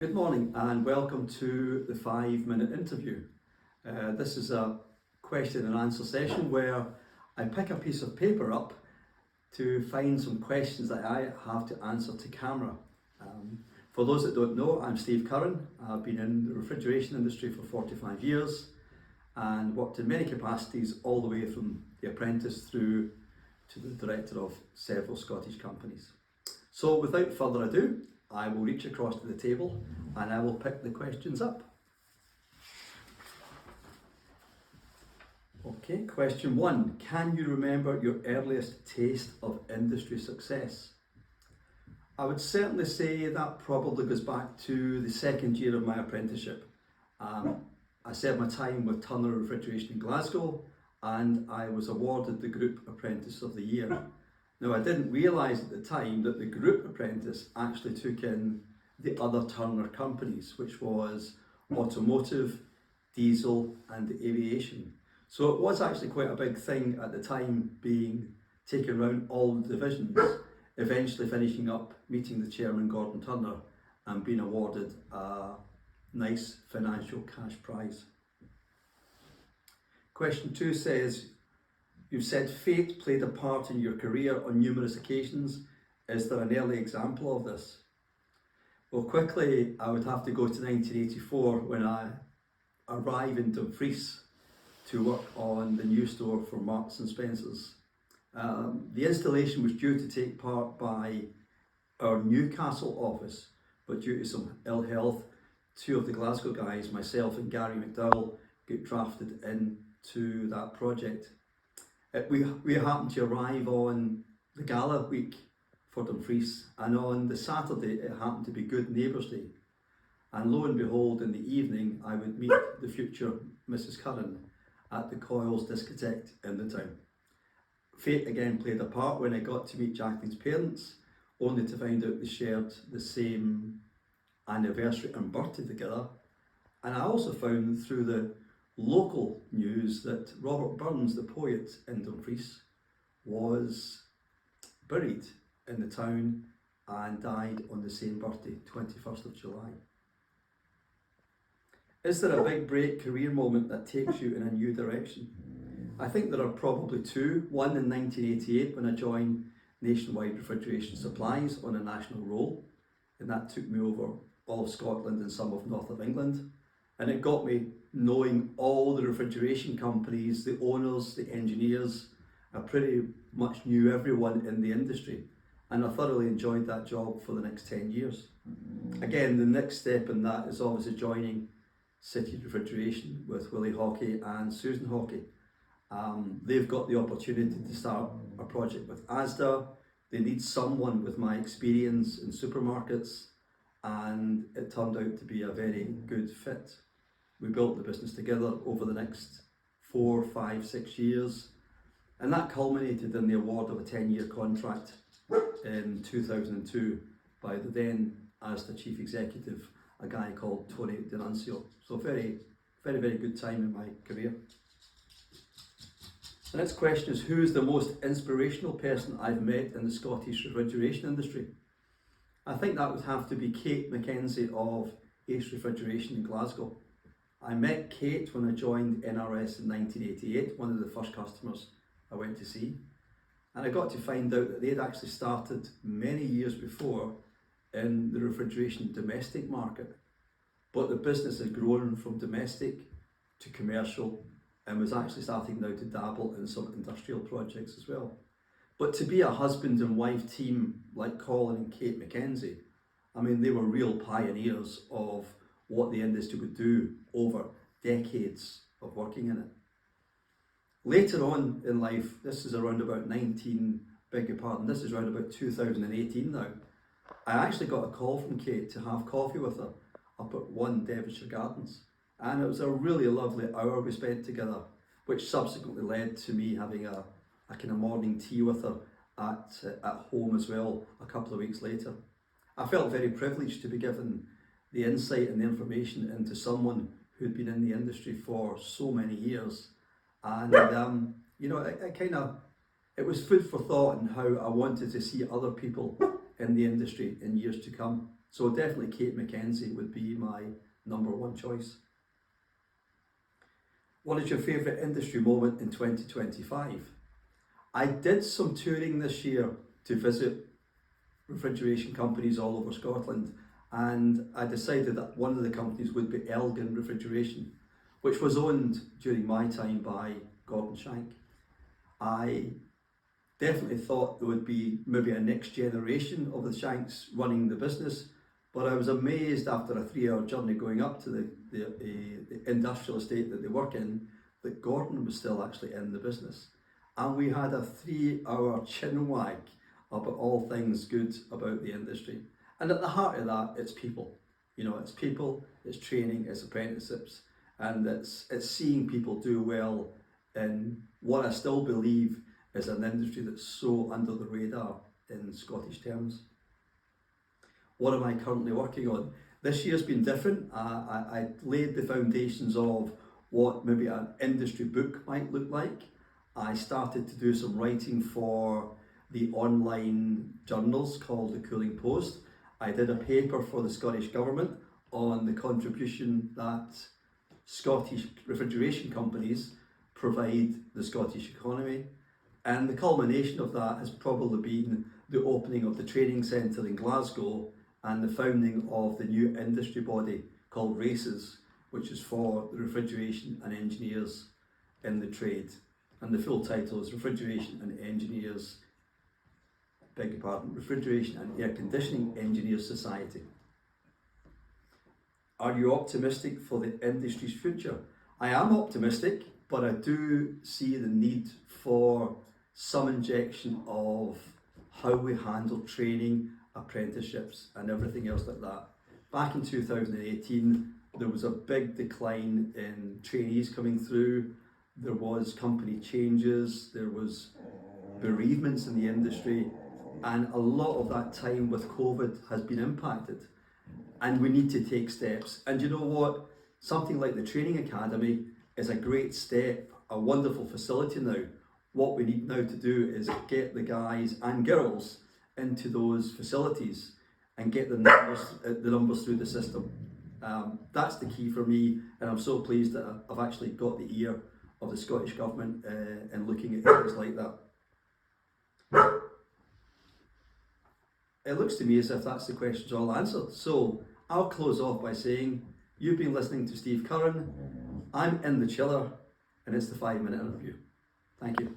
Good morning and welcome to the 5-minute interview. This is a question and answer session where I pick a piece of paper up to find some questions that I have to answer to camera. For those that don't know, I'm Steve Curran. I've been in the refrigeration industry for 45 years and worked in many capacities all the way from the apprentice through to the director of several Scottish companies. So without further ado, I will reach across to the table and I will pick the questions up. Okay, question 1. Can you remember your earliest taste of industry success? I would certainly say that probably goes back to the second year of my apprenticeship. I served my time with Turner Refrigeration in Glasgow and I was awarded the Group Apprentice of the Year. Now, I didn't realise at the time that the Group Apprentice actually took in the other Turner companies, which was automotive, diesel and aviation. So it was actually quite a big thing at the time, being taken around all the divisions, eventually finishing up meeting the chairman Gordon Turner and being awarded a nice financial cash prize. Question 2 says, you've said fate played a part in your career on numerous occasions. Is there an early example of this? Well, quickly, I would have to go to 1984 when I arrived in Dumfries to work on the new store for Marks and Spencer's. The installation was due to take part by our Newcastle office, but due to some ill health, two of the Glasgow guys, myself and Gary McDowell, got drafted into that project. We happened to arrive on the gala week for Dumfries, and on the Saturday it happened to be Good Neighbours Day, and lo and behold, in the evening I would meet the future Mrs. Curran at the Coils discotheque in the town. Fate again played a part when I got to meet Jacqueline's parents, only to find out they shared the same anniversary and birthday together. And I also found through the local news that Robert Burns, the poet in Dumfries, was buried in the town and died on the same birthday, 21st of July. Is there a big break career moment that takes you in a new direction? I think there are probably two. One in 1988 when I joined Nationwide Refrigeration Supplies on a national role, and that took me over all of Scotland and some of north of England. And it got me knowing all the refrigeration companies, the owners, the engineers. I pretty much knew everyone in the industry, and I thoroughly enjoyed that job for the next 10 years. Again, the next step in that is obviously joining City Refrigeration with Willie Hockey and Susan Hockey. They've got the opportunity to start a project with Asda. They need someone with my experience in supermarkets, and it turned out to be a very good fit. We built the business together over the next 4, 5, 6 years, and that culminated in the award of a 10-year contract in 2002 by the then Asda Chief Executive, a guy called Tony D'Annunzio. So very good time in my career. The next question is, who is the most inspirational person I've met in the Scottish refrigeration industry? I think that would have to be Kate Mackenzie of Ace Refrigeration in Glasgow. I met Kate when I joined NRS in 1988, one of the first customers I went to see. And I got to find out that they had actually started many years before in the refrigeration domestic market. But the business had grown from domestic to commercial and was actually starting now to dabble in some industrial projects as well. But to be a husband and wife team like Colin and Kate Mackenzie, I mean, they were real pioneers of what the industry would do over decades of working in it. Later on in life, this is around about this is around about 2018 now, I actually got a call from Kate to have coffee with her up at 1 Devonshire Gardens. And it was a really lovely hour we spent together, which subsequently led to me having a kind of morning tea with her at home as well a couple of weeks later. I felt very privileged to be given the insight and the information into someone who'd been in the industry for so many years. And it was food for thought in how I wanted to see other people in the industry in years to come. So definitely Kate Mackenzie would be my number one choice. What is your favourite industry moment in 2025? I did some touring this year to visit refrigeration companies all over Scotland, and I decided that one of the companies would be Elgin Refrigeration, which was owned during my time by Gordon Shank. I definitely thought there would be maybe a next generation of the Shanks running the business, but I was amazed after a 3-hour journey going up to the industrial estate that they work in, that Gordon was still actually in the business. And we had a 3-hour chin wag about all things good about the industry. And at the heart of that, it's people. You know, it's people, it's training, it's apprenticeships, and it's seeing people do well in what I still believe is an industry that's so under the radar in Scottish terms. What am I currently working on? This year's been different. I laid the foundations of what maybe an industry book might look like. I started to do some writing for the online journals called the Cooling Post. I did a paper for the Scottish Government on the contribution that Scottish refrigeration companies provide the Scottish economy. And the culmination of that has probably been the opening of the training centre in Glasgow and the founding of the new industry body called RACES, which is for the refrigeration and engineers in the trade. And the full title is Refrigeration and Engineers, beg your pardon, Refrigeration and Air Conditioning Engineers Society. Are you optimistic for the industry's future? I am optimistic, but I do see the need for some injection of how we handle training, apprenticeships and everything else like that. Back in 2018, there was a big decline in trainees coming through. There was company changes, there was bereavements in the industry, and a lot of that time with COVID has been impacted. And we need to take steps. And you know what? Something like the Training Academy is a great step, a wonderful facility now. What we need now to do is get the guys and girls into those facilities and get the numbers through the system. That's the key for me, and I'm so pleased that I've actually got the ear of the Scottish Government in looking at areas like that. It looks to me as if that's the questions all answered. So I'll close off by saying, you've been listening to Steve Curran, I'm in the chiller, and it's the 5-minute interview. Thank you.